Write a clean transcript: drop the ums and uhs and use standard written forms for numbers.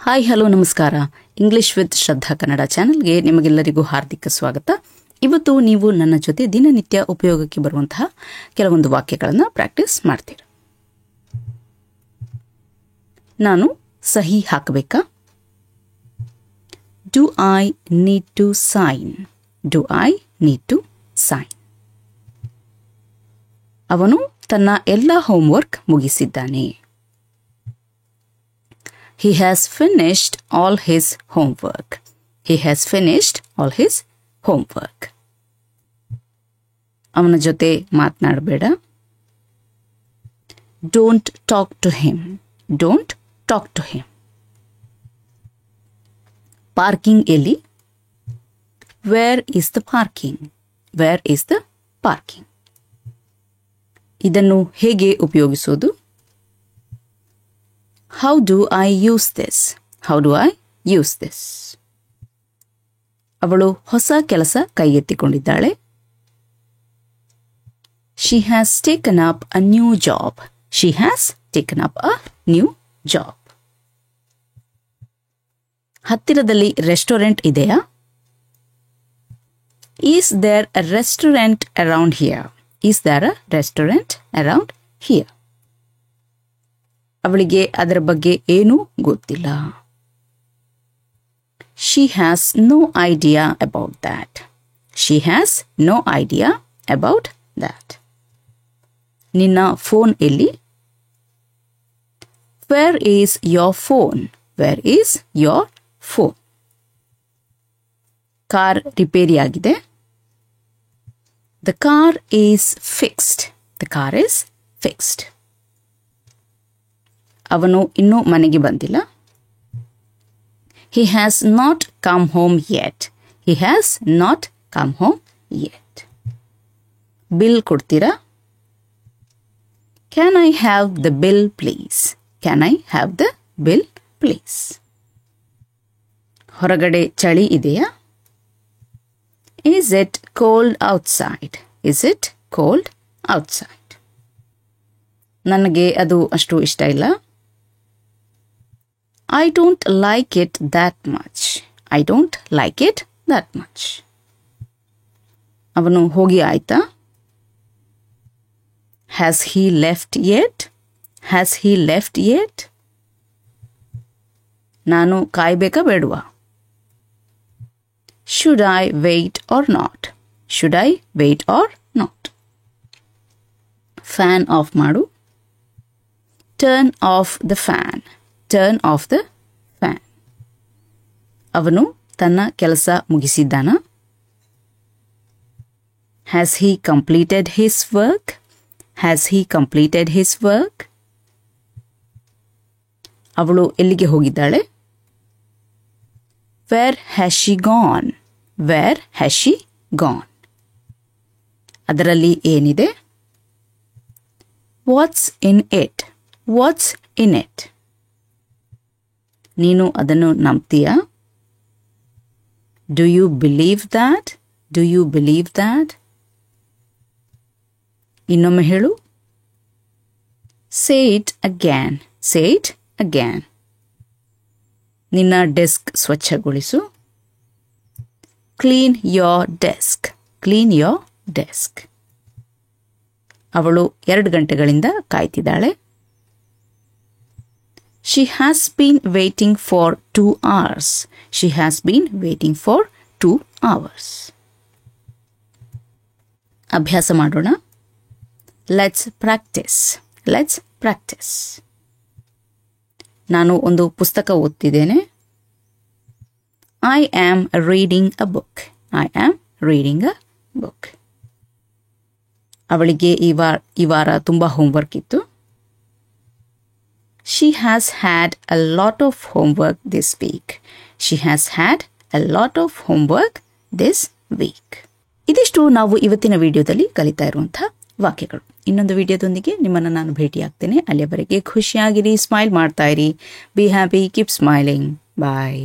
Hi hello ನಮಸ್ಕಾರ. English with ಶ್ರದ್ಧಾ ಕನ್ನಡ ಚಾನೆಲ್ಗೆ ನಿಮಗೆಲ್ಲರಿಗೂ ಹಾರ್ದಿಕ ಸ್ವಾಗತ. ಇವತ್ತು ನೀವು ನನ್ನ ಜೊತೆ ದಿನನಿತ್ಯ ಉಪಯೋಗಕ್ಕೆ ಬರುವಂತಹ ಕೆಲವೊಂದು ವಾಕ್ಯಗಳನ್ನು ಪ್ರಾಕ್ಟೀಸ್ ಮಾಡ್ತೀರ. ನಾನು ಸಹಿ ಹಾಕಬೇಕಾ? Do I need to sign? Do I need to sign? ಅವನು ತನ್ನ ಎಲ್ಲ ಹೋಮ್ವರ್ಕ್ ಮುಗಿಸಿದ್ದಾನೆ. He has finished all his homework. He has finished all his homework. ಅವನ ಜೊತೆ ಮಾತನಾಡಬೇಡ. Don't talk to him. Don't talk to him. Parking ಎಲ್ಲಿ? Where is the parking? Where is the parking? ಇದನ್ನು ಹೇಗೆ ಉಪಯೋಗಿಸೋದು? How do I use this? How do I use this? ಅವಳು ಹೊಸ ಕೆಲಸ ಕೈಗೆತ್ತಿಕೊಂಡಿದ್ದಾಳೆ. She has taken up a new job. She has taken up a new job. ಹತ್ತಿರದಲ್ಲಿ restaurant ಇದೆಯಾ? Is there a restaurant around here? Is there a restaurant around here? ಅವಳಿಗೆ ಅದರ ಬಗ್ಗೆ ಏನೂ ಗೊತ್ತಿಲ್ಲ. She has no idea about that. She has no idea about that. ನಿನ್ನ phone ಎಲ್ಲಿ? Where is your phone? Where is your phone? Car ರಿಪೇರಿಯಾಗಿದೆ. The car is fixed. The car is fixed. ಅವನು ಇನ್ನೂ ಮನೆಗೆ ಬಂದಿಲ್ಲ. He has not come home yet. He has not come home yet. Bill ಕೊಡ್ತೀರಾ? Can I have the bill please? Can I have the bill please? ಹೊರಗಡೆ ಚಳಿ ಇದೆಯಾ? Is it cold outside? Is it cold outside? ನನಗೆ ಅದು ಅಷ್ಟು ಇಷ್ಟ ಇಲ್ಲ. I don't like it that much. I don't like it that much. ಅವನು ಹೋಗಿ ಆಯ್ತಾ? Has he left yet? Has he left yet? ನಾನು ಕಾಯಬೇಕಾ ಬೇಡವಾ? Should I wait or not? Should I wait or not? Fan off ಮಾಡು. Turn off the fan. Turn off the fan. ಅವನು ತನ್ನ ಕೆಲಸ ಮುಗಿಸಿದ್ದಾನಾ? Has he completed his work? Has he completed his work? ಅವಳು ಎಲ್ಲಿಗೆ ಹೋಗಿದ್ದಾಳೆ? Where has she gone? Where has she gone? ಅದರಲ್ಲಿ ಏನಿದೆ? What's in it? What's in it? ನೀನು ಅದನ್ನು ನಂಬ್ತೀಯಾ? Do you believe that? Do you believe that? ಇನ್ನೊಮ್ಮೆ ಹೇಳು. Say it again. Say it again. ನಿನ್ನ desk ಸ್ವಚ್ಛಗೊಳಿಸು. Clean your desk. Clean your desk. ಅವಳು 2 ಗಂಟೆಗಳಿಂದ ಕಾಯ್ತಿದ್ದಾಳೆ. She has been waiting for 2 hours. She has been waiting for 2 hours. ಅಭ್ಯಾಸ ಮಾಡೋಣ. Let's practice. Let's practice. ನಾನು ಒಂದು ಪುಸ್ತಕ ಓದ್ತಿದ್ದೇನೆ. I am reading a book. I am reading a book. ಅವಳಿಗೆ ಈ ವಾರ ತುಂಬಾ ಹೋಮ್ವರ್ಕ್ ಇತ್ತು. She has had a lot of homework this week. She has had a lot of homework this week. ಇದಿಷ್ಟು ನಾವು ಇವತ್ತಿನ ವಿಡಿಯೋದಲ್ಲಿ ಕಲಿತಾ ಇರುವಂತಹ ವಾಕ್ಯಗಳು. ಇನ್ನೊಂದು ವಿಡಿಯೋದೊಂದಿಗೆ ನಿಮ್ಮನ್ನು ನಾನು ಭೇಟಿಯಾಗ್ತೇನೆ. ಅಲ್ಲಿಯವರೆಗೆ ಖುಷಿಯಾಗಿರಿ, ಸ್ಮೈಲ್ ಮಾಡ್ತಾ ಇರಿ. Be happy, keep smiling. Bye.